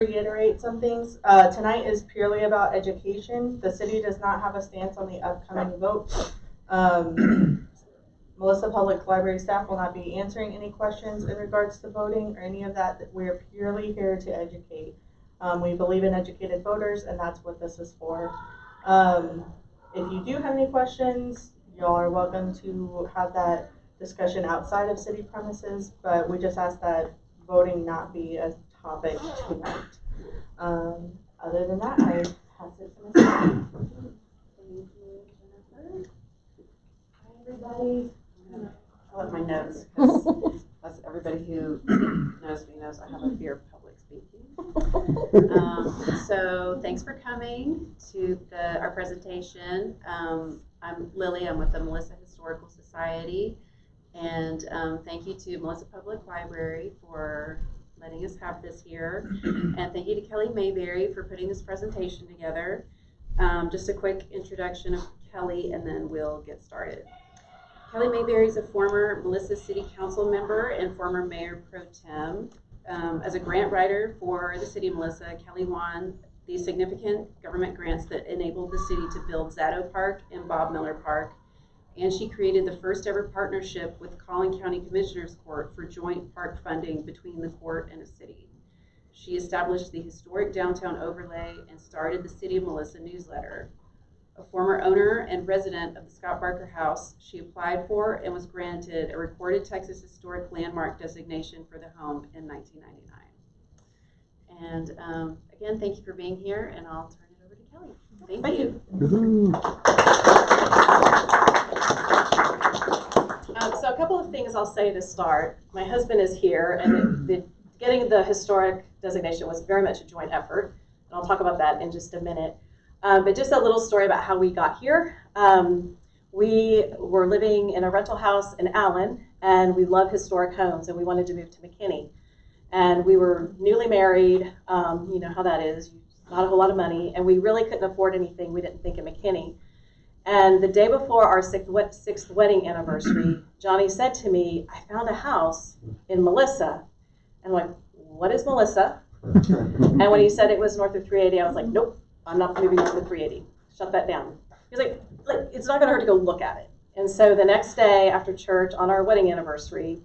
Reiterate some things. Tonight is purely about education. The city does not have a stance on the upcoming vote. Melissa Public Library staff will not be answering any questions in regards to voting or any of that. We're purely here to educate. We believe in educated voters, and that's what this is for. If you do have any questions, y'all are welcome to have that discussion outside of city premises, but we just ask that voting not be a topic tonight. Other than that, I pass it to Ms. Thank you, Jennifer. Hi, everybody. I love my notes because that's everybody who knows me knows I have a fear of public speaking. So thanks for coming to our presentation. I'm Lily. I'm with the Melissa Historical Society, and thank you to Melissa Public Library for letting us have this here, and thank you to Kelly Mayberry for putting this presentation together. Just a quick introduction of Kelly, and then we'll get started. Kelly Mayberry is a former Melissa City Council member and former Mayor Pro Tem. As a grant writer for the City of Melissa, Kelly won the significant government grants that enabled the city to build Zato Park and Bob Miller Park, and she created the first ever partnership with Collin County Commissioners Court for joint park funding between the court and the city. She established the historic downtown overlay and started the City of Melissa newsletter. A former owner and resident of the Scott Barker House, she applied for and was granted a recorded Texas Historic Landmark designation for the home in 1999. And again, thank you for being here, and I'll turn it over to Kelly. Thank you. So a couple of things I'll say to start. My husband is here, and getting the historic designation was very much a joint effort, and I'll talk about that in just a minute. But just a little story about how we got here. We were living in a rental house in Allen, and we love historic homes, and we wanted to move to McKinney. And we were newly married, you know how that is, not a whole lot of money, and we really couldn't afford anything we didn't think in McKinney. And the day before our sixth wedding anniversary, Johnny said to me, I found a house in Melissa. And I'm like, what is Melissa? And when he said it was north of 380, I was like, nope, I'm not moving north of 380. Shut that down. He's like it's not going to hurt to go look at it. And so the next day after church on our wedding anniversary,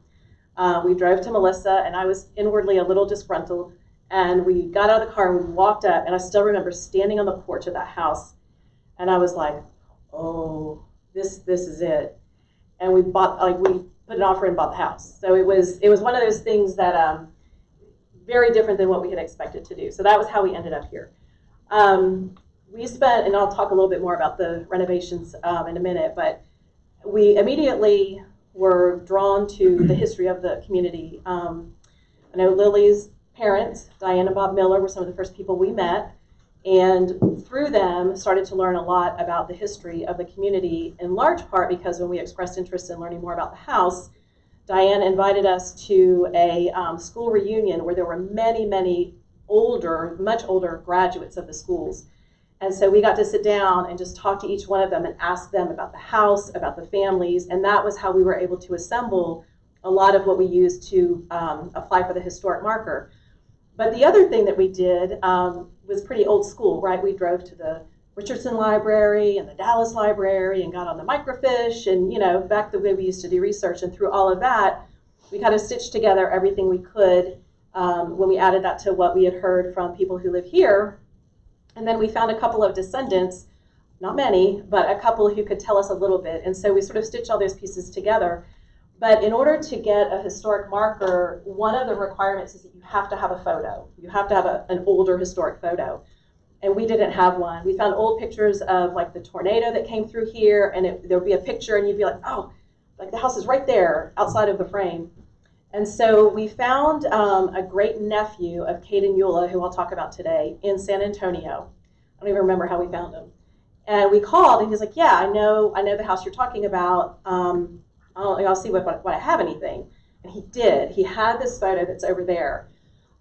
we drove to Melissa, and I was inwardly a little disgruntled. And we got out of the car and we walked up, and I still remember standing on the porch of that house. And I was like, oh, this is it. And we put an offer and bought the house. So it was one of those things that very different than what we had expected to do. So that was how we ended up here. We spent, and I'll talk a little bit more about the renovations in a minute, but we immediately were drawn to the history of the community. I know Lily's parents, Diane and Bob Miller, were some of the first people we met, and through them started to learn a lot about the history of the community, in large part because when we expressed interest in learning more about the house, Diane invited us to a school reunion where there were many, many much older graduates of the schools. And so we got to sit down and just talk to each one of them and ask them about the house, about the families, and that was how we were able to assemble a lot of what we used to apply for the historic marker. But the other thing that we did was pretty old school, right? We drove to the Richardson Library and the Dallas Library and got on the microfiche and, you know, back the way we used to do research. And through all of that, we kind of stitched together everything we could when we added that to what we had heard from people who live here. And then we found a couple of descendants, not many, but a couple who could tell us a little bit. And so we sort of stitched all those pieces together. But in order to get a historic marker, one of the requirements is that you have to have a photo. You have to have an older historic photo. And we didn't have one. We found old pictures of like the tornado that came through here, and there would be a picture, and you'd be like, oh, like the house is right there outside of the frame. And so we found a great nephew of Caden Eula, who I'll talk about today, in San Antonio. I don't even remember how we found him. And we called, and he's like, yeah, I know the house you're talking about. I'll see what I have anything. And he did. He had this photo that's over there.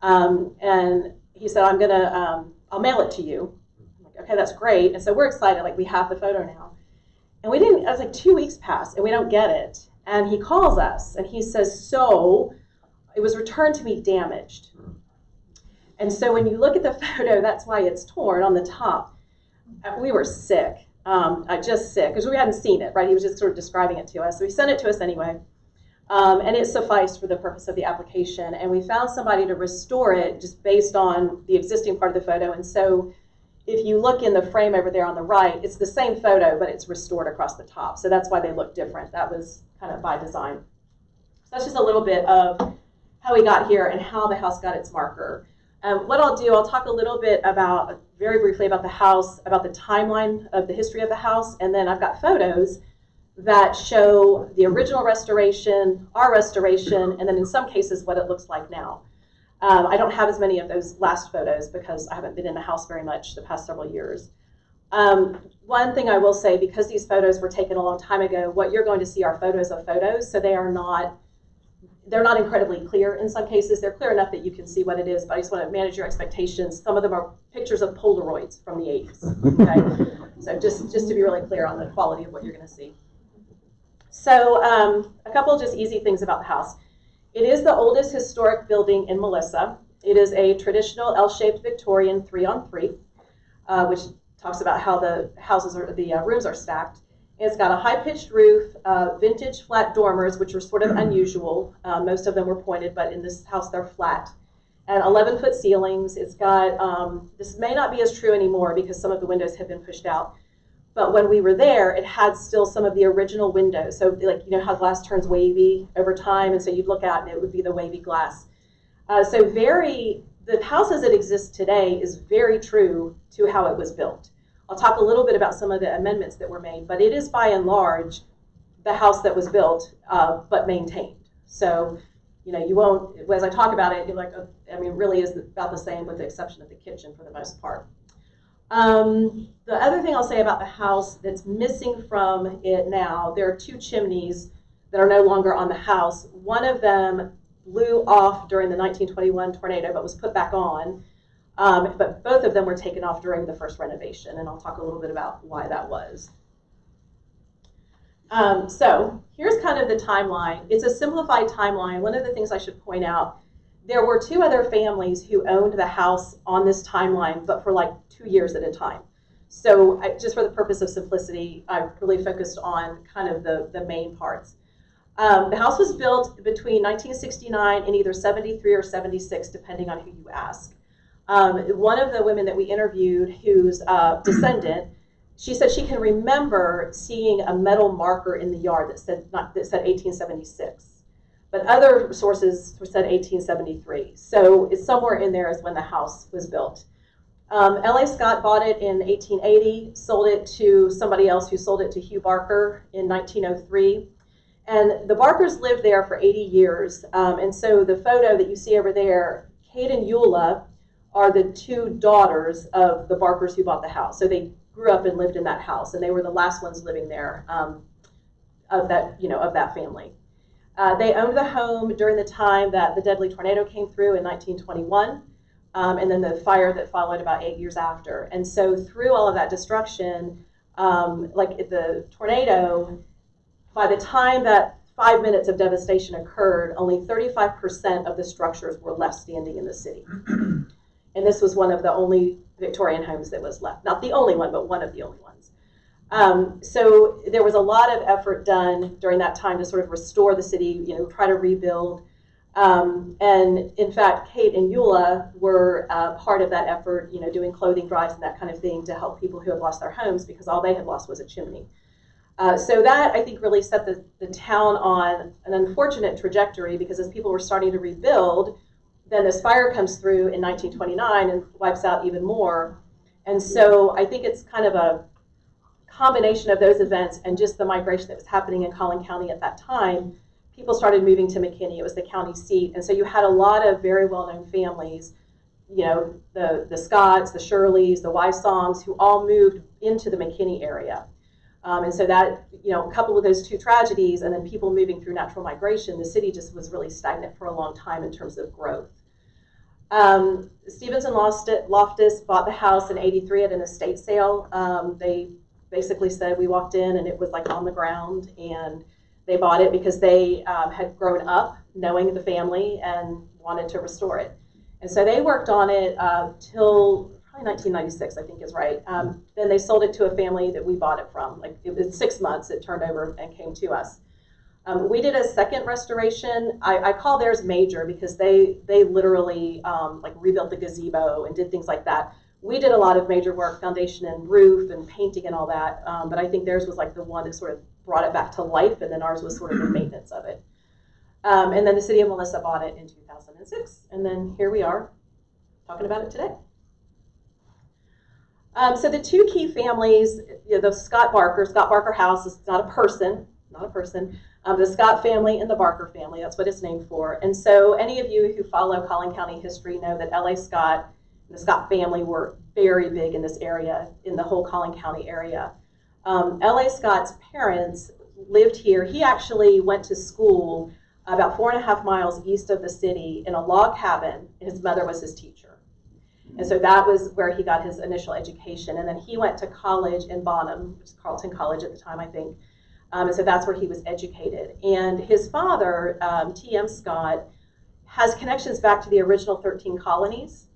And he said, I'll mail it to you. I'm like, okay, that's great. And so we're excited, like we have the photo now. And we didn't, it was like 2 weeks passed and we don't get it. And he calls us and he says, so it was returned to me damaged. And so when you look at the photo, that's why it's torn on the top. We were sick, just sick, because we hadn't seen it, right? He was just sort of describing it to us. So he sent it to us anyway. And it sufficed for the purpose of the application. And we found somebody to restore it just based on the existing part of the photo. And so if you look in the frame over there on the right, it's the same photo, but it's restored across the top. So that's why they look different. That was kind of by design. So that's just a little bit of how we got here and how the house got its marker. What I'll do, I'll talk a little bit about, very briefly, about the house, about the timeline of the history of the house, and then I've got photos that show the original restoration, our restoration, and then in some cases what it looks like now. I don't have as many of those last photos because I haven't been in the house very much the past several years. One thing I will say, because these photos were taken a long time ago, what you're going to see are photos of photos, so they're not incredibly clear in some cases. They're clear enough that you can see what it is, but I just want to manage your expectations. Some of them are pictures of Polaroids from the 80s. Okay? So just to be really clear on the quality of what you're going to see. So a couple just easy things about the house. It is the oldest historic building in Melissa. It is a traditional L-shaped Victorian 3-on-3, which talks about how the rooms are stacked. It's got a high-pitched roof, vintage flat dormers, which are sort of unusual. Most of them were pointed, but in this house they're flat. And 11-foot ceilings. It's got, this may not be as true anymore because some of the windows have been pushed out. But when we were there, it had still some of the original windows. So like, you know how glass turns wavy over time, and so you'd look out and it would be the wavy glass. The house as it exists today is very true to how it was built. I'll talk a little bit about some of the amendments that were made, but it is by and large the house that was built, but maintained. So, you know, you won't, as I talk about it, you're like, I mean, it really is about the same with the exception of the kitchen for the most part. The other thing I'll say about the house that's missing from it now, there are 2 chimneys that are no longer on the house. One of them blew off during the 1921 tornado, but was put back on. But both of them were taken off during the first renovation, and I'll talk a little bit about why that was. So here's kind of the timeline. It's a simplified timeline. One of the things I should point out, there were 2 other families who owned the house on this timeline, but for like 2 years at a time. So just for the purpose of simplicity, I really focused on kind of the main parts. The house was built between 1969 and either 73 or 76, depending on who you ask. One of the women that we interviewed, who's a descendant, she said she can remember seeing a metal marker in the yard that said 1876. But other sources said 1873. So it's somewhere in there is when the house was built. L.A. Scott bought it in 1880, sold it to somebody else who sold it to Hugh Barker in 1903. And the Barkers lived there for 80 years. And so the photo that you see over there, Kate and Eula are the 2 daughters of the Barkers who bought the house. So they grew up and lived in that house, and they were the last ones living there of that family. They owned the home during the time that the deadly tornado came through in 1921, and then the fire that followed about 8 years after. And so through all of that destruction, like the tornado, by the time that 5 minutes of devastation occurred, only 35% of the structures were left standing in the city. And this was one of the only Victorian homes that was left. Not the only one, but one of the only ones. So there was a lot of effort done during that time to sort of restore the city, try to rebuild. And in fact, Kate and Eula were part of that effort, doing clothing drives and that kind of thing to help people who had lost their homes because all they had lost was a chimney. So that, I think, really set the town on an unfortunate trajectory because as people were starting to rebuild, then this fire comes through in 1929 and wipes out even more. And so I think it's kind of a combination of those events and just the migration that was happening in Collin County at that time. People started moving to McKinney. It was the county seat. And so you had a lot of very well-known families, the Scotts, the Shirleys, the Wysongs, who all moved into the McKinney area. And so that, coupled with those 2 tragedies and then people moving through natural migration, the city just was really stagnant for a long time in terms of growth. Stevens and Loftus bought the house in '83 at an estate sale. They basically said we walked in and it was like on the ground, and they bought it because they had grown up knowing the family and wanted to restore it. And so they worked on it till probably 1996, I think is right. Then they sold it to a family that we bought it from. Like it was 6 months, it turned over and came to us. We did a second restoration. I call theirs major because they literally like rebuilt the gazebo and did things like that. We did a lot of major work, foundation and roof and painting and all that, but I think theirs was like the one that sort of brought it back to life, and then ours was sort of the maintenance of it. And then the city of Melissa bought it in 2006, and then here we are talking about it today. So the two key families, the Scott Barker House is not a person, the Scott family and the Barker family, that's what it's named for. And so any of you who follow Collin County history know that L.A. Scott and the Scott family were very big in this area, in the whole Collin County area. L.A. Scott's parents lived here. He actually went to school about 4.5 miles east of the city in a log cabin, and his mother was his teacher. And so that was where he got his initial education. And then he went to college in Bonham, which is Carleton College at the time, I think. And so that's where he was educated. And his father, T.M. Scott, has connections back to the original 13 colonies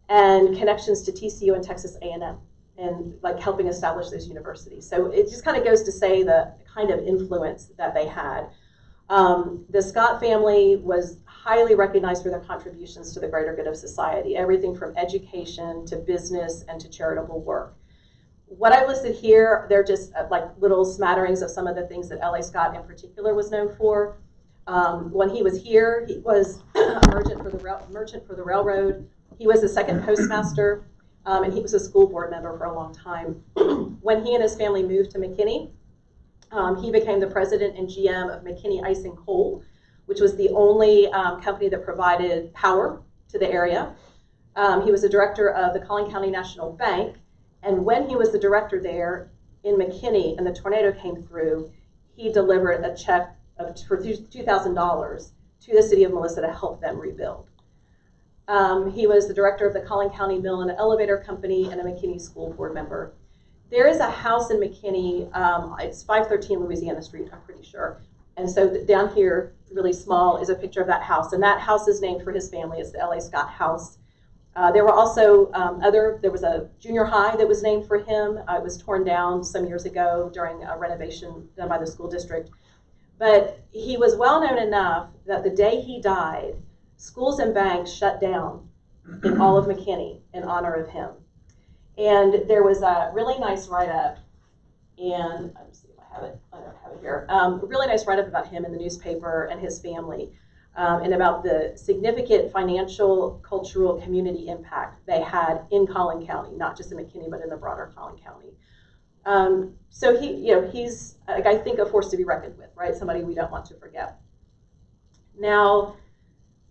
and connections to TCU and Texas A&M, and like helping establish those universities. So it just kind of goes to say the kind of influence that they had. The Scott family was highly recognized for their contributions to the greater good of society, everything from education to business and to charitable work. What I listed here, they're just like little smatterings of some of the things that L.A. Scott in particular was known for. When he was here, he was a merchant for the railroad. He was the second postmaster, and he was a school board member for a long time. When he and his family moved to McKinney, he became the president and GM of McKinney Ice and Coal, which was the only company that provided power to the area. He was the director of the Collin County National Bank, and when he was the director there in McKinney and the tornado came through, he delivered a check for $2,000 to the city of Melissa to help them rebuild. He was the director of the Collin County Mill and Elevator Company and a McKinney school board member. There is a house in McKinney, it's 513 Louisiana Street, I'm pretty sure. And so down here, really small, is a picture of that house. And that house is named for his family. It's the L.A. Scott House. There were also there was a junior high that was named for him. It was torn down some years ago during a renovation done by the school district. But he was well known enough that the day he died, schools and banks shut down in all of McKinney in honor of him. And there was a really nice write-up, and let's see if I have it. I don't have it here. A really nice write-up about him in the newspaper and his family, and about the significant financial, cultural, community impact they had in Collin County, not just in McKinney, but in the broader Collin County. So he's, I think, a force to be reckoned with, right? Somebody we don't want to forget. Now,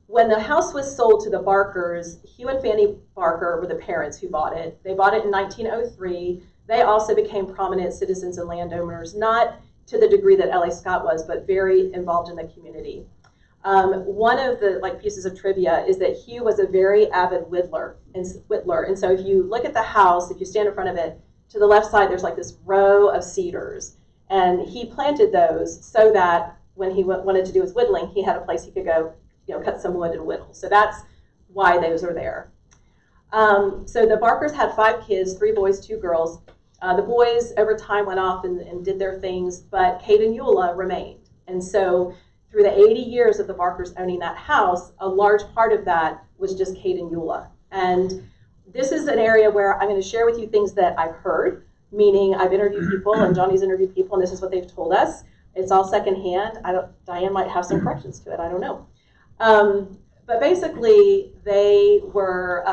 when the house was sold to the Barkers, Hugh and Fanny Barker were the parents who bought it. They bought it in 1903. They also became prominent citizens and landowners, not to the degree that L.A. Scott was, but very involved in the community. One of the pieces of trivia is that Hugh was a very avid whittler. And so if you look at the house, if you stand in front of it, to the left side there's like this row of cedars. And he planted those so that when he wanted to do his whittling, he had a place he could go, cut some wood and whittle. So that's why those are there. So the Barkers had 5 kids, 3 boys, 2 girls. The boys over time went off and did their things, but Kate and Eula remained. And so through the 80 years of the Barkers owning that house, a large part of that was just Kate and Eula. And this is an area where I'm going to share with you things that I've heard, meaning I've interviewed people and Johnny's interviewed people, and this is what they've told us. It's all secondhand. Diane might have some corrections to it. I don't know. But basically, they were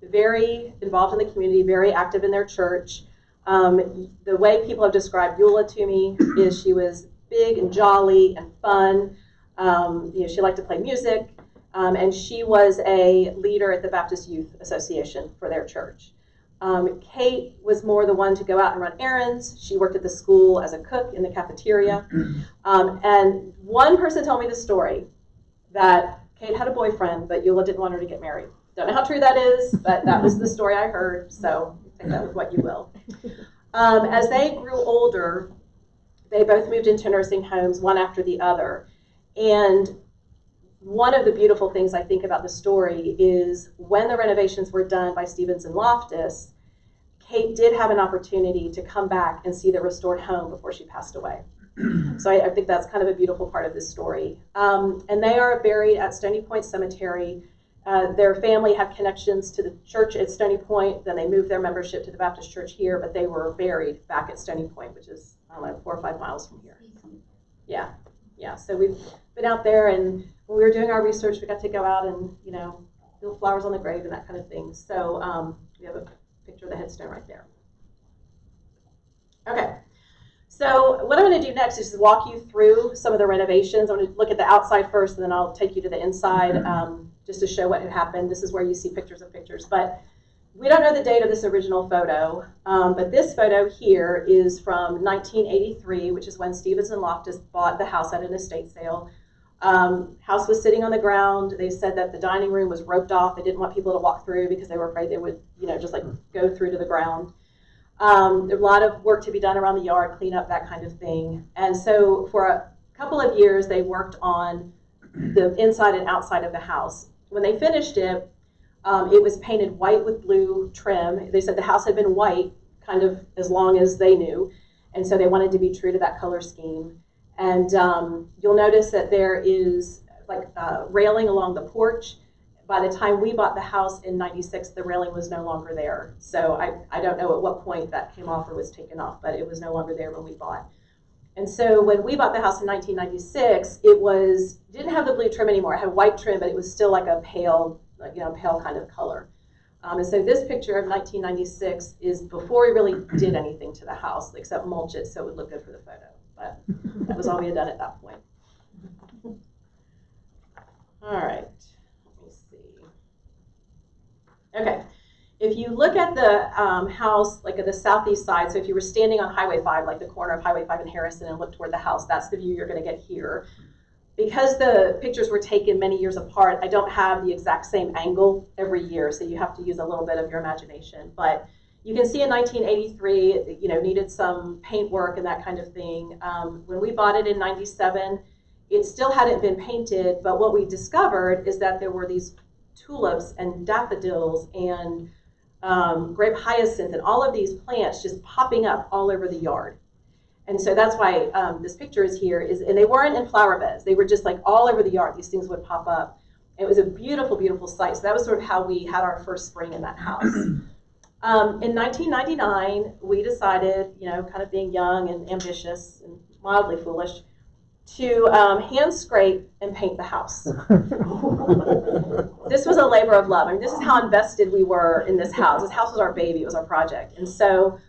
very involved in the community, very active in their church. The way people have described Eula to me is she was big and jolly and fun. She liked to play music, and she was a leader at the Baptist Youth Association for their church. Kate was more the one to go out and run errands. She worked at the school as a cook in the cafeteria. And one person told me the story that Kate had a boyfriend, but Eula didn't want her to get married. Don't know how true that is, but that was the story I heard, so take that with what you will. As they grew older, they both moved into nursing homes, one after the other. And one of the beautiful things I think about the story is when the renovations were done by Stevens and Loftus, Kate did have an opportunity to come back and see the restored home before she passed away. So I think that's kind of a beautiful part of this story. And they are buried at Stony Point Cemetery. Their family had connections to the church at Stony Point. Then they moved their membership to the Baptist church here, but they were buried back at Stony Point, which is, I don't know, 4 or 5 miles from here. Yeah, yeah. So we've been out there, and when we were doing our research, we got to go out and, you know, build flowers on the grave and that kind of thing. So we have a picture of the headstone right there. Okay. So what I'm going to do next is just walk you through some of the renovations. I'm going to look at the outside first, and then I'll take you to the inside just to show what had happened. This is where you see pictures of pictures. But we don't know the date of this original photo, but this photo here is from 1983, which is when Stevens and Loftus bought the house at an estate sale. House was sitting on the ground. They said that the dining room was roped off. They didn't want people to walk through because they were afraid they would, you know, just like go through to the ground. There's a lot of work to be done around the yard, clean up, that kind of thing. And so for a couple of years, they worked on the inside and outside of the house. When they finished it, it was painted white with blue trim. They said the house had been white kind of as long as they knew, and so they wanted to be true to that color scheme. And you'll notice that there is like railing along the porch. By the time we bought the house in 96, the railing was no longer there. So I don't know at what point that came off or was taken off, but it was no longer there when we bought. And so when we bought the house in 1996, it didn't have the blue trim anymore. It had white trim, but it was still like a pale, pale kind of color. And so this picture of 1996 is before we really did anything to the house, except mulch it so it would look good for the photo. But that was all we had done at that point. All right. Okay, if you look at the house, like at the southeast side, so if you were standing on Highway 5, like the corner of Highway 5 and Harrison, and look toward the house, that's the view you're going to get here. Because the pictures were taken many years apart, I don't have the exact same angle every year, so you have to use a little bit of your imagination. But you can see in 1983, needed some paint work and that kind of thing. When we bought it in 97, it still hadn't been painted, but what we discovered is that there were these tulips and daffodils and grape hyacinth and all of these plants just popping up all over the yard. And so that's why this picture is here, and they weren't in flower beds. They were just like all over the yard. These things would pop up. It was a beautiful, beautiful sight. So that was sort of how we had our first spring in that house. In 1999, we decided, kind of being young and ambitious and mildly foolish, to hand scrape and paint the house. This was a labor of love. I mean, this is how invested we were in this house. This house was our baby. It was our project. And so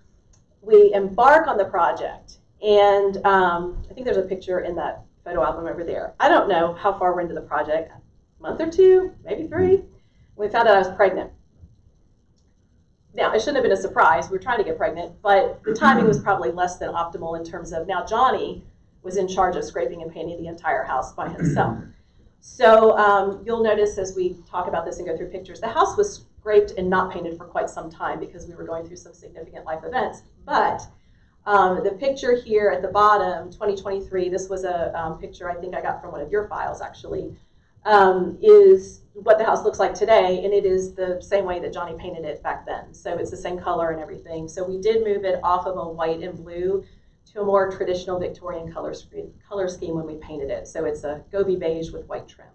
we embark on the project. And I think there's a picture in that photo album over there. I don't know how far we're into the project. A month or 2, maybe 3. We found out I was pregnant. Now, it shouldn't have been a surprise. We were trying to get pregnant. But the timing was probably less than optimal in terms of, now Johnny was in charge of scraping and painting the entire house by himself. So you'll notice as we talk about this and go through pictures, the house was scraped and not painted for quite some time because we were going through some significant life events. But the picture here at the bottom, 2023, this was a picture I think I got from one of your files actually, is what the house looks like today, and it is the same way that Johnny painted it back then. So it's the same color and everything. So we did move it off of a white and blue to a more traditional Victorian color scheme when we painted it. So it's a Gobi beige with white trim.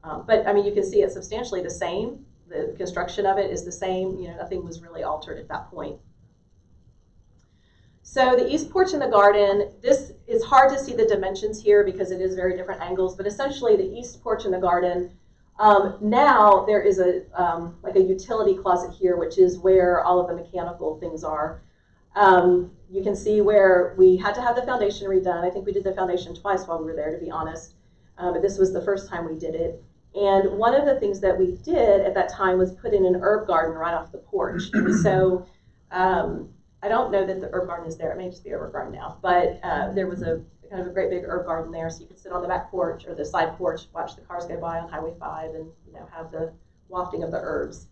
But I mean, you can see it's substantially the same. The construction of it is the same. Nothing was really altered at that point. So the east porch in the garden, this is hard to see the dimensions here because it is very different angles, but essentially the east porch in the garden, now there is like a utility closet here, which is where all of the mechanical things are. You can see where we had to have the foundation redone. I think we did the foundation twice while we were there, to be honest. But this was the first time we did it. And one of the things that we did at that time was put in an herb garden right off the porch. And so I don't know that the herb garden is there. It may just be a herb garden now. But there was a kind of a great big herb garden there. So you could sit on the back porch or the side porch, watch the cars go by on Highway 5 and have the wafting of the herbs.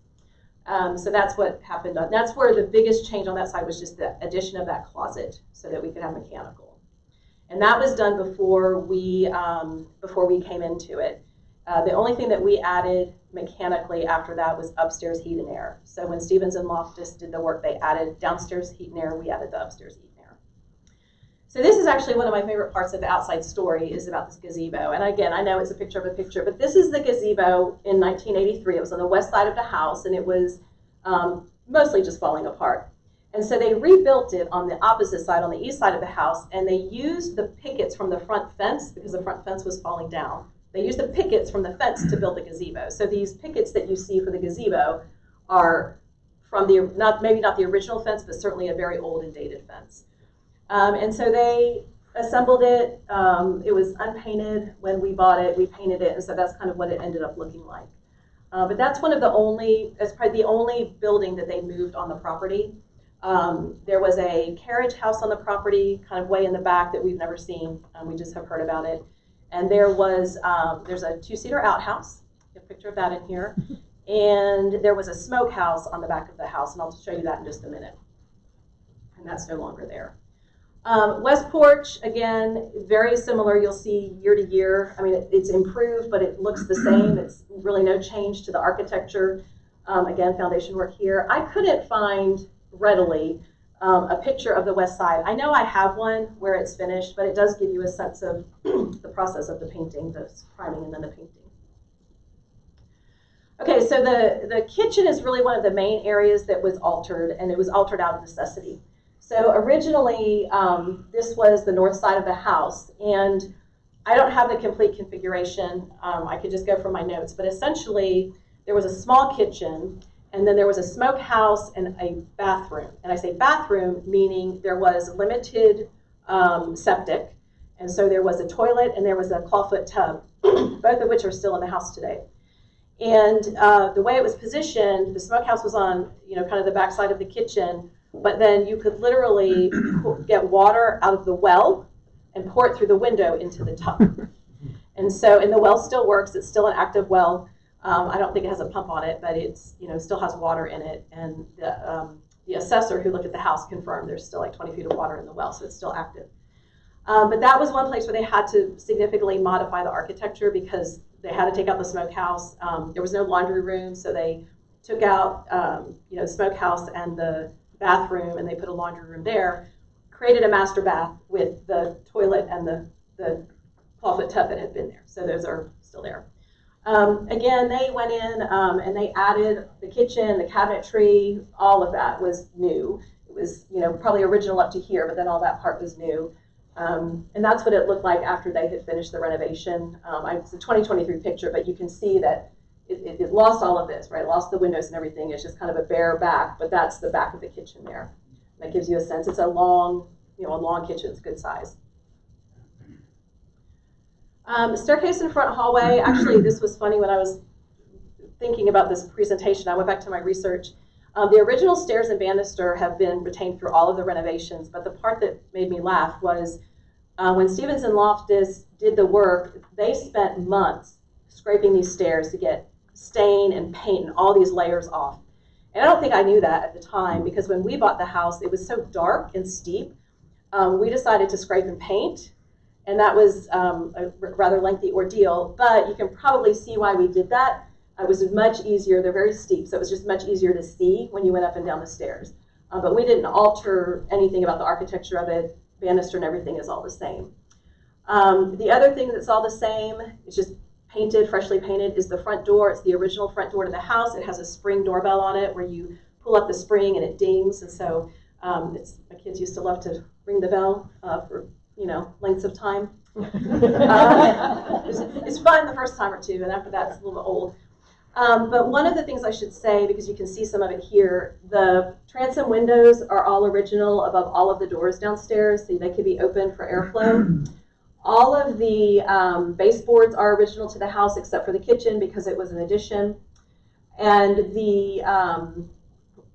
So that's what happened. That's where the biggest change on that side was just the addition of that closet so that we could have mechanical. And that was done before we came into it. The only thing that we added mechanically after that was upstairs heat and air. So when Stevens and Loftus did the work, they added downstairs heat and air, we added the upstairs heat and air. So this is actually one of my favorite parts of the outside story, is about this gazebo. And again, I know it's a picture of a picture, but this is the gazebo in 1983. It was on the west side of the house, and it was mostly just falling apart. And so they rebuilt it on the opposite side, on the east side of the house, and they used the pickets from the front fence, because the front fence was falling down. They used the pickets from the fence to build the gazebo. So these pickets that you see for the gazebo are from the, maybe not the original fence, but certainly a very old and dated fence. And so they assembled it. It was unpainted when we bought it. We painted it, and so that's kind of what it ended up looking like. But that's one of the only, that's probably the only building that they moved on the property. There was a carriage house on the property, kind of way in the back, that we've never seen. We just have heard about it. And there was, there's a 2-seater outhouse, a picture of that in here. And there was a smokehouse on the back of the house, and I'll show you that in just a minute. And that's no longer there. West porch, again, very similar. You'll see year to year. I mean, it's improved, but it looks the same. It's really no change to the architecture. Again, foundation work here. I couldn't find readily a picture of the west side. I know I have one where it's finished, but it does give you a sense of the process of the painting, the priming and then the painting. Okay, so the kitchen is really one of the main areas that was altered, and it was altered out of necessity. So originally, this was the north side of the house, and I don't have the complete configuration. I could just go from my notes, but essentially there was a small kitchen, and then there was a smokehouse and a bathroom. And I say bathroom, meaning there was limited septic, and so there was a toilet and there was a clawfoot tub, both of which are still in the house today. And the way it was positioned, the smokehouse was on, kind of the backside of the kitchen, but then you could literally get water out of the well and pour it through the window into the tub. And the well still works. It's still an active well. I don't think it has a pump on it, but it's, still has water in it. And the assessor who looked at the house confirmed there's still like 20 feet of water in the well, so it's still active. But that was one place where they had to significantly modify the architecture because they had to take out the smokehouse. There was no laundry room, so they took out, the smokehouse and the bathroom, and they put a laundry room there, created a master bath with the toilet and the clawfoot tub that had been there. So those are still there. Again, they went in and they added the kitchen, the cabinetry, all of that was new. It was, probably original up to here, but then all that part was new. And that's what it looked like after they had finished the renovation. It's a 2023 picture, but you can see that it lost all of this, right? It lost the windows and everything. It's just kind of a bare back, but that's the back of the kitchen there. That gives you a sense. It's a long, a long kitchen. It's good size. Staircase in front hallway. Actually, this was funny when I was thinking about this presentation. I went back to my research. The original stairs and banister have been retained through all of the renovations, but the part that made me laugh was when Stevens and Loftus did the work, they spent months scraping these stairs to get stain and paint and all these layers off. And I don't think I knew that at the time, because when we bought the house, it was so dark and steep. We decided to scrape and paint, and that was a rather lengthy ordeal, but you can probably see why we did that. It was much easier. They're very steep, so it was just much easier to see when you went up and down the stairs. But we didn't alter anything about the architecture of it. Banister and everything is all the same. The other thing that's all the same, it's just painted, freshly painted, is the front door. It's the original front door to the house. It has a spring doorbell on it where you pull up the spring and it dings. And so my kids used to love to ring the bell for lengths of time. It's fun the first time or two, and after that it's a little bit old. But one of the things I should say, because you can see some of it here, the transom windows are all original above all of the doors downstairs, so they can be open for airflow. All of the baseboards are original to the house except for the kitchen because it was an addition. And the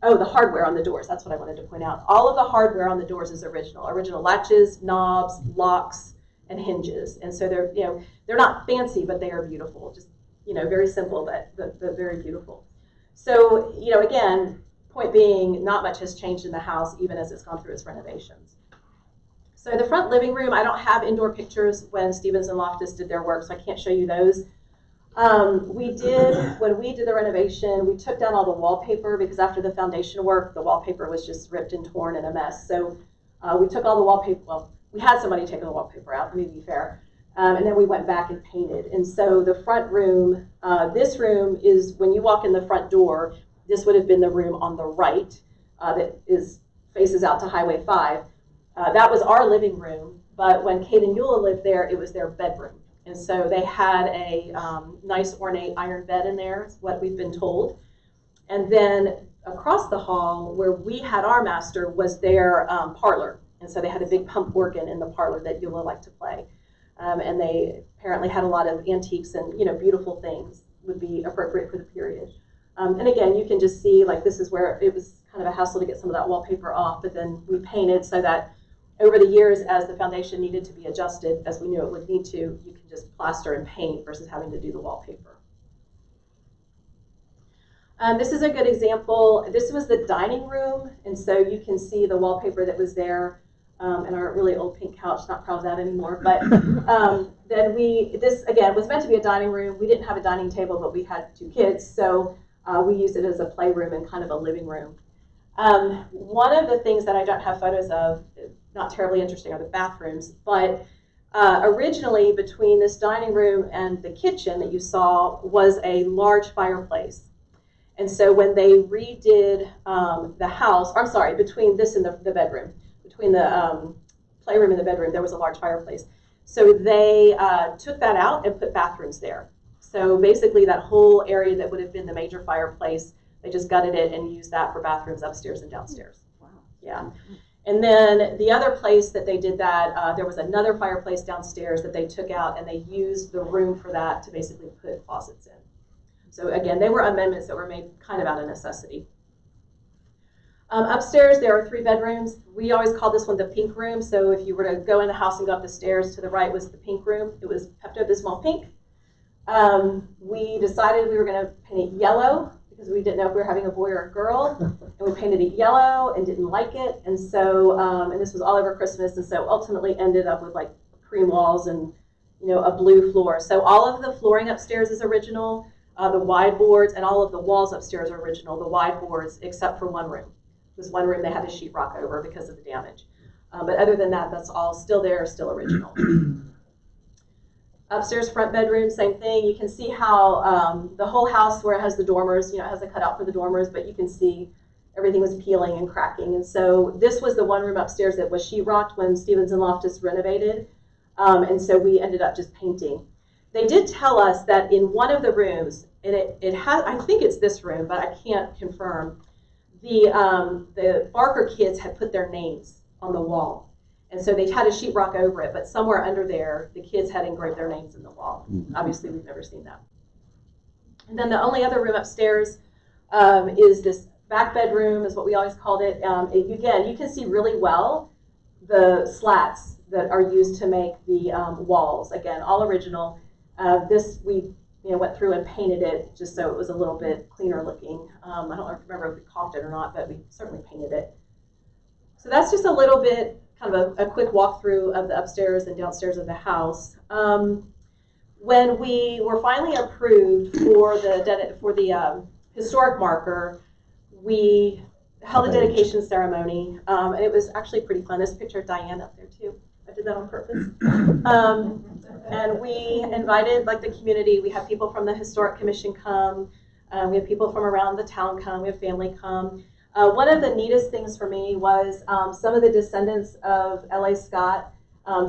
hardware on the doors, that's what I wanted to point out. All of the hardware on the doors is original. Original latches, knobs, locks, and hinges. And so they're not fancy, but they are beautiful. Just, very simple, but very beautiful. So, again, point being, not much has changed in the house, even as it's gone through its renovations. So the front living room, I don't have indoor pictures when Stevens and Loftus did their work, so I can't show you those. When we did the renovation, we took down all the wallpaper because after the foundation work, the wallpaper was just ripped and torn and a mess. So we took all the wallpaper, well, we had somebody take the wallpaper out, let me be fair. And then we went back and painted. And so the front room, this room is, when you walk in the front door, this would have been the room on the right that faces out to Highway 5. That was our living room, but when Kate and Eula lived there, it was their bedroom. And so they had a nice ornate iron bed in there, is what we've been told. And then across the hall, where we had our master, was their parlor. And so they had a big pump organ in the parlor that Eula liked to play. And they apparently had a lot of antiques and beautiful things would be appropriate for the period. And again, you can just see, like, this is where it was kind of a hassle to get some of that wallpaper off, but then we painted so that over the years, as the foundation needed to be adjusted, as we knew it would need to, you can just plaster and paint versus having to do the wallpaper. This is a good example. This was the dining room, and so you can see the wallpaper that was there, and our really old pink couch. Not proud of that anymore. But then this again was meant to be a dining room. We didn't have a dining table, but we had 2 kids, so we used it as a playroom and kind of a living room. One of the things that I don't have photos of, not terribly interesting, are the bathrooms, but originally between this dining room and the kitchen that you saw was a large fireplace. And so when they redid the house, I'm sorry, between this and the bedroom, between the playroom and the bedroom, there was a large fireplace. So they took that out and put bathrooms there. So basically that whole area that would have been the major fireplace, they just gutted it and used that for bathrooms upstairs and downstairs. Wow. Yeah. And then the other place that they did that, there was another fireplace downstairs that they took out, and they used the room for that to basically put faucets in. So again, they were amendments that were made kind of out of necessity. Upstairs, there are 3 bedrooms. We always call this one the pink room. So if you were to go in the house and go up the stairs, to the right was the pink room. It was Pepto-Bismol pink. We decided we were going to paint it yellow because we didn't know if we were having a boy or a girl, and we painted it yellow and didn't like it. And so, and this was all over Christmas, and so ultimately ended up with like cream walls and a blue floor. So all of the flooring upstairs is original. The wide boards and all of the walls upstairs are original. The wide boards, except for one room. It was one room they had to sheetrock over because of the damage. But other than that, that's all still there, still original. Upstairs front bedroom, same thing. You can see how the whole house, where it has the dormers, it has a cutout for the dormers, but you can see everything was peeling and cracking. And so this was the one room upstairs that was sheetrocked when Stevens and Loftus renovated. And so we ended up just painting. They did tell us that in one of the rooms, and it has, I think it's this room, but I can't confirm, the Barker kids had put their names on the wall. And so they had a sheetrock over it, but somewhere under there, the kids had engraved their names in the wall. Obviously, we've never seen that. And then the only other room upstairs is this back bedroom, is what we always called it. Again, you can see really well the slats that are used to make the walls. Again, all original. This we went through and painted it just so it was a little bit cleaner looking. I don't remember if we caulked it or not, but we certainly painted it. So that's just a little bit, kind of a quick walkthrough of the upstairs and downstairs of the house. When we were finally approved for the historic marker, we held a dedication ceremony, and it was actually pretty fun. This picture of Diane up there too. I did that on purpose. And we invited the community. We had people from the Historic Commission come. We had people from around the town come. We had family come. One of the neatest things for me was some of the descendants of L.A. Scott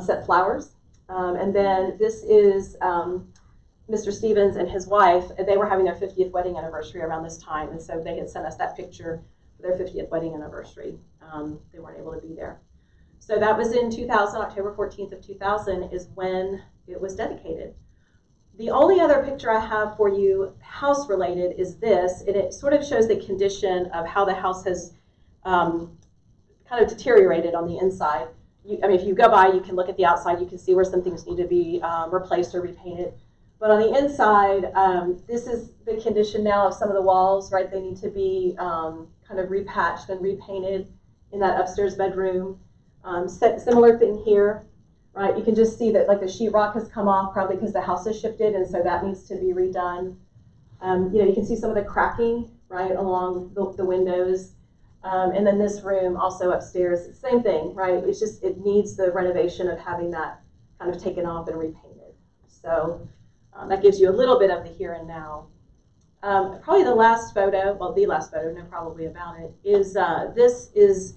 set flowers. And then this is Mr. Stevens and his wife. They were having their 50th wedding anniversary around this time. And so they had sent us that picture for their 50th wedding anniversary. They weren't able to be there. So that was in 2000, October 14th of 2000 is when it was dedicated. The only other picture I have for you, house related, is this, and it sort of shows the condition of how the house has kind of deteriorated on the inside. If you go by, you can look at the outside, you can see where some things need to be replaced or repainted. But on the inside, this is the condition now of some of the walls, right? They need to be kind of repatched and repainted in that upstairs bedroom. Similar thing here. right? You can just see that like the sheetrock has come off probably because the house has shifted, and so that needs to be redone. You can see some of the cracking, right, along the windows. And then this room also upstairs, same thing, right? It's just, it needs the renovation of having that kind of taken off and repainted. So that gives you a little bit of the here and now. Probably the last photo, well, the last photo, no probably about it, is this is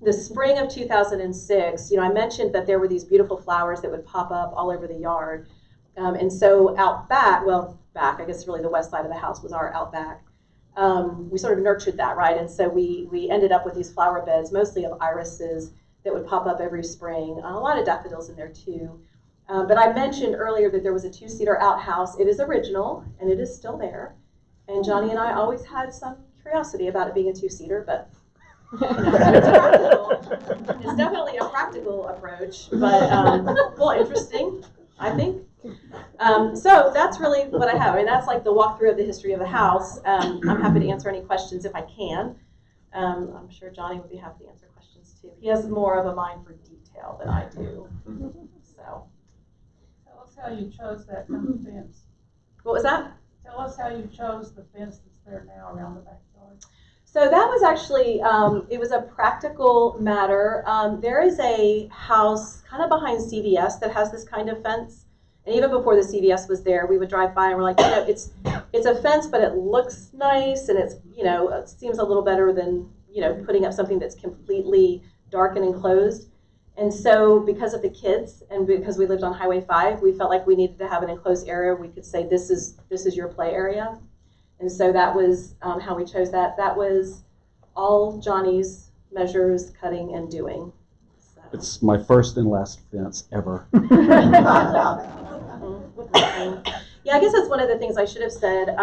the spring of 2006. I mentioned that there were these beautiful flowers that would pop up all over the yard. And so out back, I guess really the west side of the house was our out back. We sort of nurtured that, right? And so we ended up with these flower beds, mostly of irises that would pop up every spring. A lot of daffodils in there too. But I mentioned earlier that there was a 2-seater outhouse. It is original, and it is still there. And Johnny and I always had some curiosity about it being a 2-seater, but it's definitely a practical approach, but well, interesting, I think. So that's really what I have. I mean, that's like the walkthrough of the history of the house. I'm happy to answer any questions if I can. I'm sure Johnny would be happy to answer questions too. He has more of a mind for detail than I do. So, tell us how you chose that kind of fence. what was that? Tell us how you chose the fence that's there now around the backyard. So that was actually, it was a practical matter. There is a house kind of behind CVS that has this kind of fence. And even before the CVS was there, we would drive by and we're like, it's a fence, but it looks nice, and it's, it seems a little better than, putting up something that's completely dark and enclosed. And so because of the kids and because we lived on Highway 5, we felt like we needed to have an enclosed area. We could say, this is your play area. And so that was how we chose that. That was all Johnny's measures, cutting, and doing. So. It's my first and last fence ever. Yeah, I guess that's one of the things I should have said.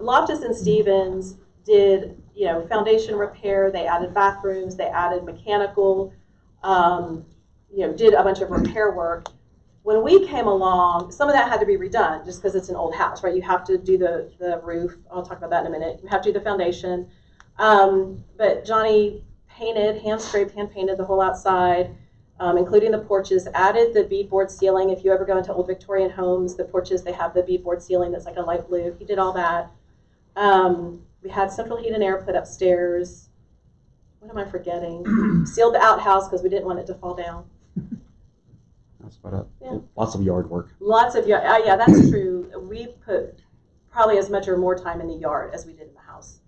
Loftus and Stevens did, foundation repair. They added bathrooms. They added mechanical. Did a bunch of repair work. When we came along, some of that had to be redone just because it's an old house, right? You have to do the roof. I'll talk about that in a minute. You have to do the foundation. But Johnny painted, hand-scraped, hand-painted the whole outside, including the porches, added the beadboard ceiling. If you ever go into old Victorian homes, the porches, they have the beadboard ceiling that's like a light blue. He did all that. We had central heat and air put upstairs. What am I forgetting? Sealed the outhouse because we didn't want it to fall down. That's about it. Yeah. Lots of yard work. Lots of yard. Yeah, that's true. We put probably as much or more time in the yard as we did in the house.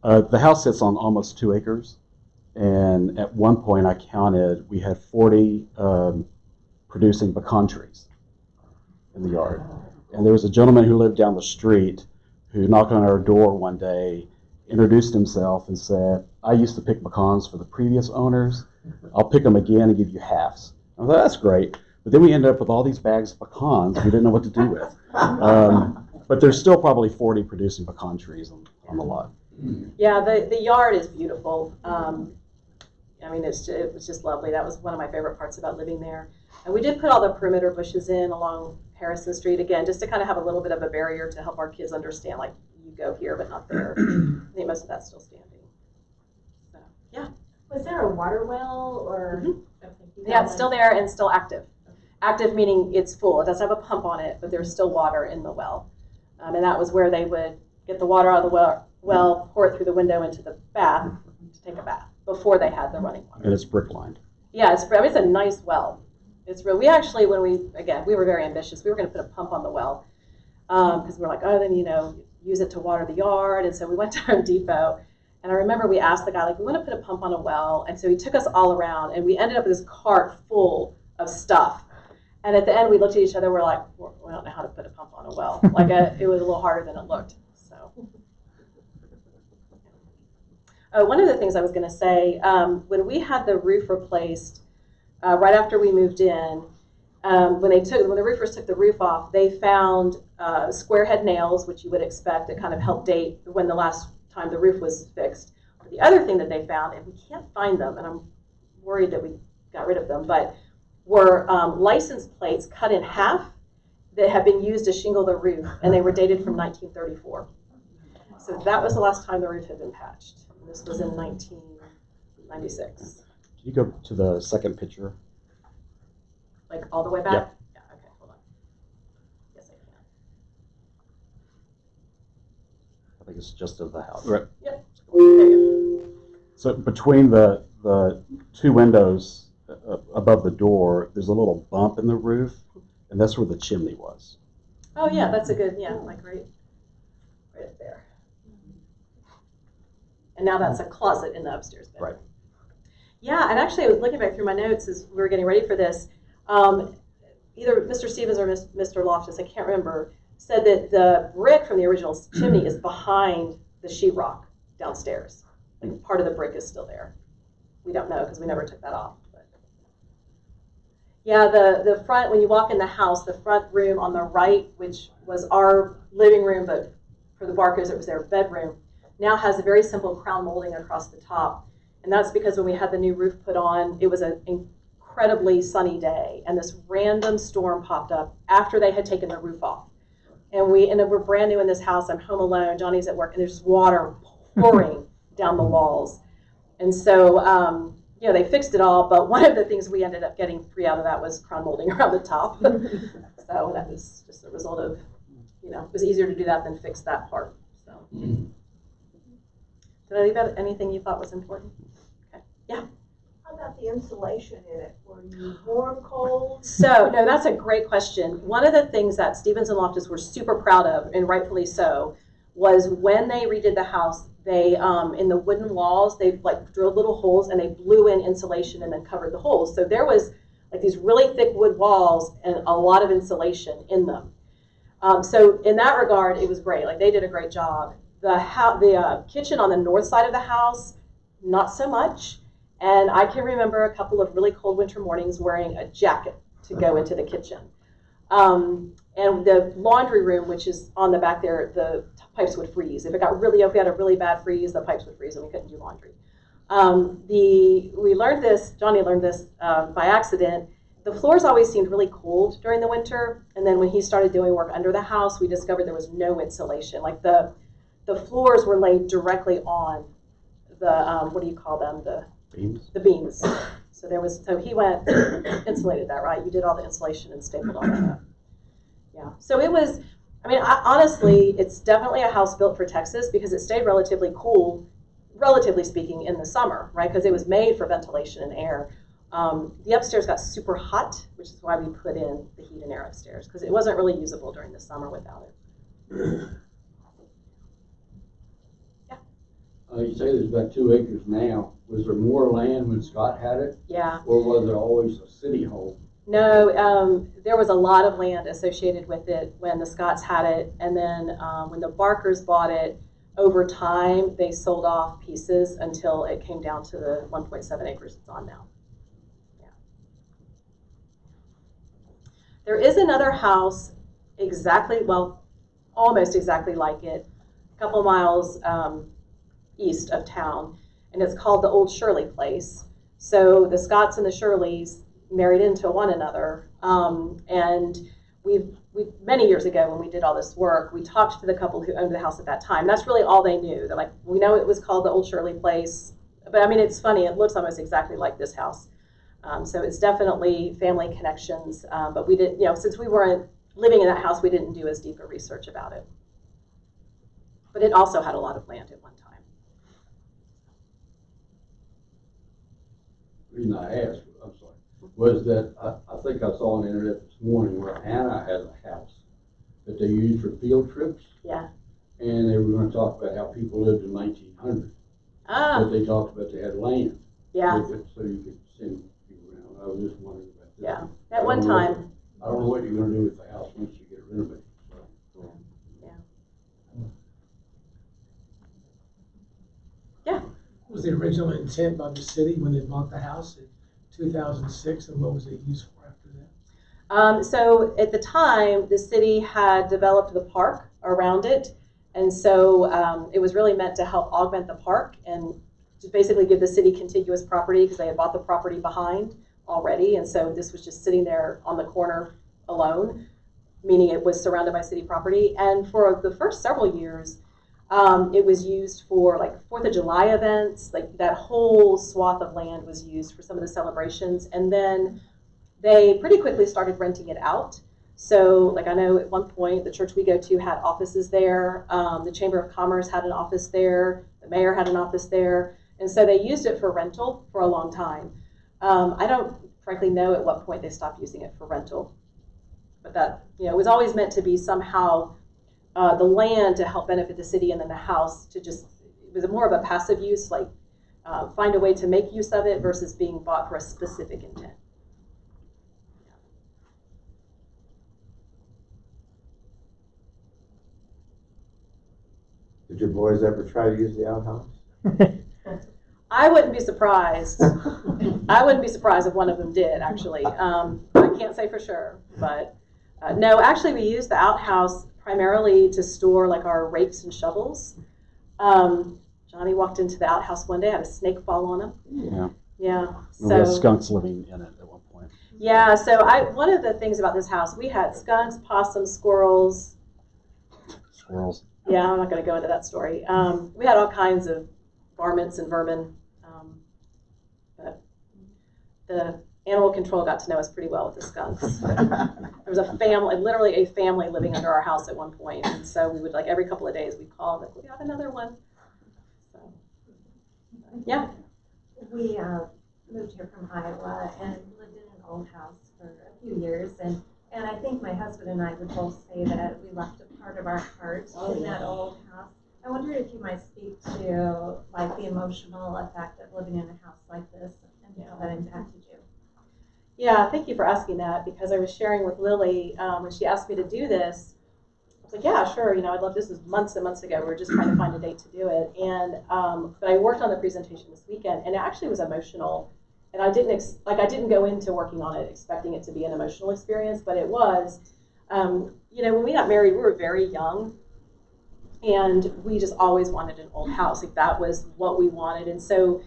So. The house sits on almost 2 acres, and at one point I counted we had 40 producing pecan trees in the yard. And there was a gentleman who lived down the street who knocked on our door one day, introduced himself, and said, "I used to pick pecans for the previous owners. I'll pick them again and give you halves." I thought, that's great. But then we ended up with all these bags of pecans we didn't know what to do with. But there's still probably 40 producing pecan trees on the lot. Yeah, the yard is beautiful. It was just lovely. That was one of my favorite parts about living there. And we did put all the perimeter bushes in along Harrison Street, again, just to kind of have a little bit of a barrier to help our kids understand, like, you go here but not there. I think most of that's still standing. So, yeah. Was there a water well or? Mm-hmm. Yeah, it's still there and still active. Active meaning it's full. It doesn't have a pump on it, but there's still water in the well. And that was where they would get the water out of the well, pour it through the window into the bath to take a bath before they had the running water. And it's brick lined. Yeah, it's a nice well. It's real. We actually, we were very ambitious. We were going to put a pump on the well because we were like, then use it to water the yard. And so we went to Home Depot. And I remember we asked the guy, like, we want to put a pump on a well. And so he took us all around, and we ended up with this cart full of stuff. And at the end, we looked at each other, we're like, we don't know how to put a pump on a well. It was a little harder than it looked. So, one of the things I was going to say, when we had the roof replaced, right after we moved in, when the roofers took the roof off, they found square head nails, which you would expect to kind of help date when the last time the roof was fixed. But the other thing that they found, and we can't find them, and I'm worried that we got rid of them, but were license plates cut in half that had been used to shingle the roof, and they were dated from 1934. So that was the last time the roof had been patched. This was in 1996. Can you go to the second picture? Like all the way back? Yeah. Yeah, okay, hold on. Yes, I can. I think it's just of the house. Right. Yep. There you So between the two windows above the door, there's a little bump in the roof, and that's where the chimney was. go. Oh, yeah, that's a good, yeah, like right up there. And now that's a closet in the upstairs bedroom. Right. Yeah, and actually I was looking back through my notes as we were getting ready for this. Either Mr. Stevens or Mr. Loftus, I can't remember, said that the brick from the original chimney is behind the sheetrock downstairs. Like part of the brick is still there. We don't know because we never took that off. But. Yeah, the front, when you walk in the house, the front room on the right, which was our living room, but for the Barkers it was their bedroom, now has a very simple crown molding across the top. And that's because when we had the new roof put on, it was an incredibly sunny day, and this random storm popped up after they had taken the roof off. And we're brand new in this house. I'm home alone. Johnny's at work, and there's water pouring down the walls. And so, they fixed it all. But one of the things we ended up getting free out of that was crown molding around the top. So that was just a result of, it was easier to do that than fix that part. So, did I leave out anything you thought was important? Okay. Yeah. How about the insulation in it? Were you warm, cold? So, no, that's a great question. One of the things that Stevens and Loftus were super proud of, and rightfully so, was when they redid the house, they, in the wooden walls, they like drilled little holes and they blew in insulation and then covered the holes. So there was like these really thick wood walls and a lot of insulation in them. So in that regard, it was great. Like they did a great job. The kitchen on the north side of the house, not so much. And I can remember a couple of really cold winter mornings wearing a jacket to go into the kitchen. And the laundry room, which is on the back there, the pipes would freeze. If we had a really bad freeze, the pipes would freeze and we couldn't do laundry. Johnny learned this by accident. The floors always seemed really cold during the winter. And then when he started doing work under the house, we discovered there was no insulation. Like the floors were laid directly on the, what do you call them? Beams? The beams. So he went, insulated that, right? You did all the insulation and stapled all that up. Yeah. So it was, honestly, it's definitely a house built for Texas because it stayed relatively cool, relatively speaking, in the summer, right? Because it was made for ventilation and air. The upstairs got super hot, which is why we put in the heat and air upstairs, because it wasn't really usable during the summer without it. You say there's about 2 acres now. Was there more land when Scott had it? Yeah. Or was it always a city home? No, there was a lot of land associated with it when the Scotts had it. And then when the Barkers bought it, over time, they sold off pieces until it came down to the 1.7 acres it's on now. Yeah. There is another house almost exactly like it, a couple miles east of town, and it's called the Old Shirley Place. So the Scotts and the Shirleys married into one another, and we many years ago when we did all this work, we talked to the couple who owned the house at that time. That's really all they knew. They're like, we know it was called the Old Shirley Place, but it's funny, it looks almost exactly like this house. So it's definitely family connections, but we didn't, since we weren't living in that house, we didn't do as deep a research about it. But it also had a lot of land at one time. The reason I asked, I'm sorry, was that I think I saw on the internet this morning where Anna has a house that they use for field trips. Yeah. And they were going to talk about how people lived in 1900. But they talked about they had land. Yeah. So you could send people around. I was just wondering about this. Yeah. At one time. I don't know what you're going to do with the house once you get it renovated. So. Yeah. What was the original intent by the city when they bought the house in 2006, and what was it used for after that? So at the time, the city had developed the park around it, and so it was really meant to help augment the park and just basically give the city contiguous property because they had bought the property behind already, and so this was just sitting there on the corner alone, meaning it was surrounded by city property. And for the first several years, It was used for like 4th of July events, like that whole swath of land was used for some of the celebrations. And then they pretty quickly started renting it out. So like I know at one point the church we go to had offices there. The Chamber of Commerce had an office there. The mayor had an office there. And so they used it for rental for a long time. I don't frankly know at what point they stopped using it for rental. But that, it was always meant to be somehow the land to help benefit the city, and then the house to just, it was more of a passive use, like find a way to make use of it versus being bought for a specific intent. Did your boys ever try to use the outhouse? I wouldn't be surprised. I wouldn't be surprised if one of them did, actually. I can't say for sure, but no, actually we used the outhouse primarily to store like our rakes and shovels. Johnny walked into the outhouse one day, had a snake fall on him. Yeah. Yeah. We had skunks living in it at one point. Yeah, so one of the things about this house, we had skunks, possums, squirrels. Squirrels. Yeah, I'm not going to go into that story. We had all kinds of varmints and vermin. But the animal control got to know us pretty well with the skunks. There was a family, literally a family living under our house at one point. And so we would, like, every couple of days we'd call, like, we got another one. So, yeah. We moved here from Iowa and lived in an old house for a few years. And I think my husband and I would both say that we left a part of our heart in that old house. I wonder if you might speak to like the emotional effect of living in a house like this and how that impacted you. Yeah, thank you for asking that, because I was sharing with Lily when she asked me to do this. I was like, yeah, sure, I'd love this. This was months and months ago. We were just trying to find a date to do it. And but I worked on the presentation this weekend, and it actually was emotional. And I didn't go into working on it expecting it to be an emotional experience, but it was. When we got married, we were very young, and we just always wanted an old house. Like that was what we wanted. And so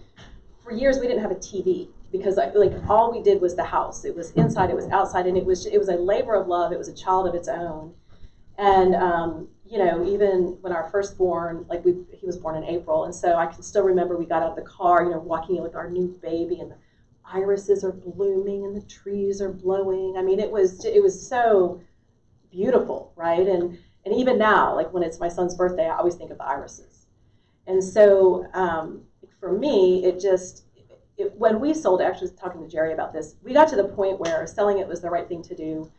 for years we didn't have a TV because all we did was the house. It was inside, it was outside, and it was a labor of love. It was a child of its own. And even when our firstborn, he was born in April, and so I can still remember we got out of the car, walking in with our new baby, and the irises are blooming and the trees are blowing. I mean, it was so beautiful, right? And even now, like when it's my son's birthday, I always think of the irises. And so for me, when we sold it, actually talking to Jerry about this, we got to the point where selling it was the right thing to do.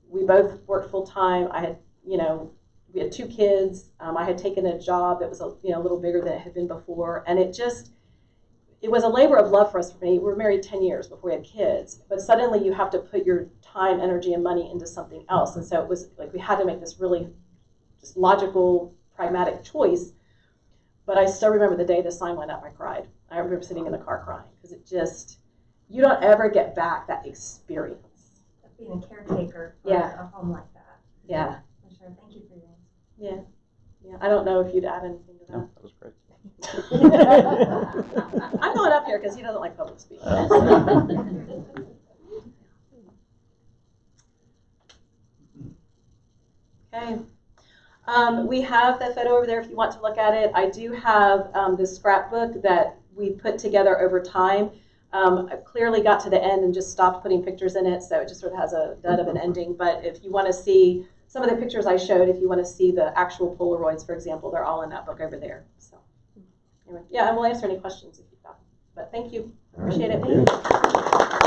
We both worked full time. I had, we had 2 kids. I had taken a job that was a little bigger than it had been before, and it was a labor of love for us. For me, we were married 10 years before we had kids, but suddenly you have to put your time, energy, and money into something else. And so it was like we had to make this really just logical, pragmatic choice. But I still remember the day the sign went up, I cried. I remember sitting in the car crying because you don't ever get back that experience. Being a caretaker for a home like that. Yeah. For sure. Thank you for your answer. Yeah. I don't know if you'd add anything to that. No, that was great. I'm going up here because he doesn't like public speaking. Okay. We have that photo over there if you want to look at it. I do have this scrapbook that we put together over time. I clearly got to the end and just stopped putting pictures in it, so it just sort of has a dud of an ending. But if you want to see some of the pictures I showed, if you want to see the actual Polaroids, for example, they're all in that book over there. So anyway, yeah, and we'll answer any questions if you've got them. But thank you. Appreciate it.